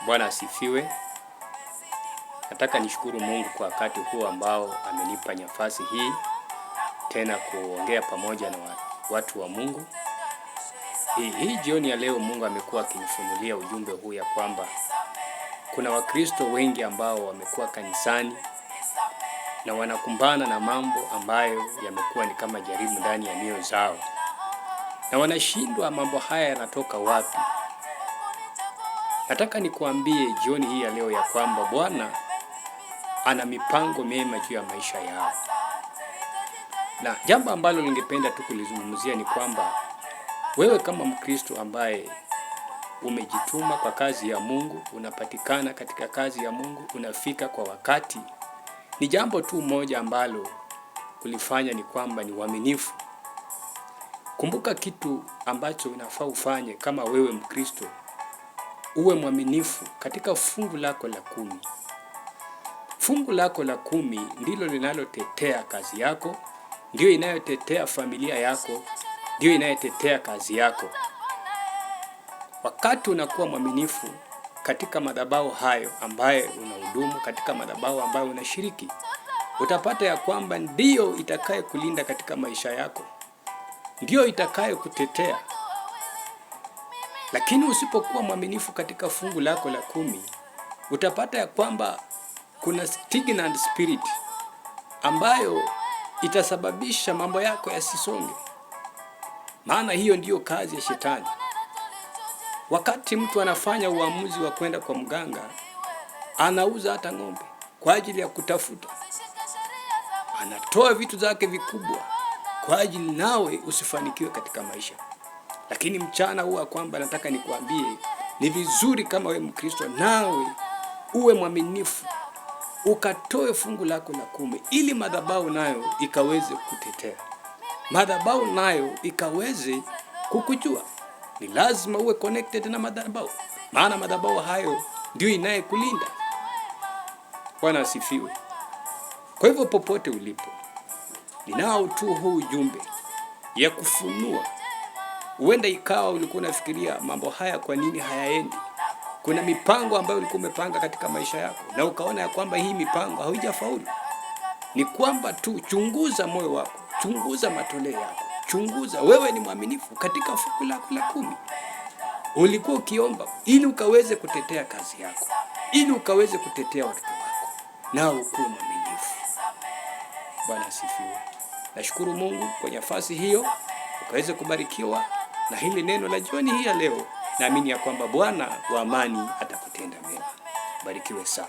Bwana asifiwe. Nataka nishukuru Mungu kwa wakati huu ambao amenipa nafasi hii tena kuongea pamoja na watu wa Mungu. Hii jioni ya leo Mungu amekuwa akinifunulia ujumbe huu ya kwamba kuna Wakristo wengi ambao wamekuwa kanisani na wanakumbana na mambo ambayo yamekuwa ni kama jaribu ndani ya mioyo zao. Na wanashindwa mambo haya yanatoka wapi. Nataka nikuambie jioni hii ya leo ya kwamba Bwana ana mipango mema juu ya maisha yao. Na jambo ambalo ningependa tu kulizungumzia ni kwamba wewe kama Mkristo ambaye umejituma kwa kazi ya Mungu, unapatikana katika kazi ya Mungu, unafika kwa wakati. Ni jambo tu moja ambalo kulifanya ni kwamba ni uaminifu. Kumbuka kitu ambacho unafaa ufanye kama wewe Mkristo, uwe mwaminifu katika fungu lako la 10. Fungu lako la 10 ndilo linalotetea kazi yako, ndio inayotetea familia yako, ndio inayotetea kazi yako. Wakati unakuwa mwaminifu katika madhabahu hayo ambaye unahudumu, katika madhabahu ambayo unashiriki, utapata ya kwamba ndio itakaye kulinda katika maisha yako, ndio itakaye kutetea. Lakini usipokuwa mwaminifu katika fungu lako la 10, utapata ya kwamba kuna stagnant spirit ambayo itasababisha mambo yako yasisonge. Maana hiyo ndiyo kazi ya shetani. Wakati mtu anafanya uamuzi wa kwenda kwa mganga, anauza hata ng'ombe kwa ajili ya kutafuta. Anatoa vitu zake vikubwa kwa ajili nawe usifanikiwe katika maisha. Lakini mchana huwa kwamba nataka nikuambie ni vizuri kama we Mkristo nawe uwe mwaminifu, ukatoe fungu lako la 10 ili madhabahu nayo ikaweze kutetea. Madhabahu nayo ikaweze kukujua. Ni lazima uwe connected na madhabahu, maana madhabahu hayo ndio inayekulinda. Bwana asifiwe. Kwa hivyo popote ulipo, ninao tu huu ujumbe ya kufunua. Huenda ikawa ulikuwa unafikiria mambo haya kwa nini hayaendi. Kuna mipango ambayo ulikuwa umepanga katika maisha yako na ukaona ya kwamba hii mipango haijafaulu. Ni kwamba tu chunguza moyo wako, chunguza matoleo yako, chunguza wewe ni mwaminifu katika fungu lako la 10. Ulikuwa ukiomba ili ukaweze kutetea kazi yako, ili ukaweze kutetea watoto wako, na ukuwe mwaminifu. Bwana asifiwe. Nashukuru Mungu kwa nafasi hiyo, ukaweze kubarikiwa na hili neno la jioni hii ya leo. Naamini ya kwamba Bwana wa amani atakutenda mema. Barikiwe sana.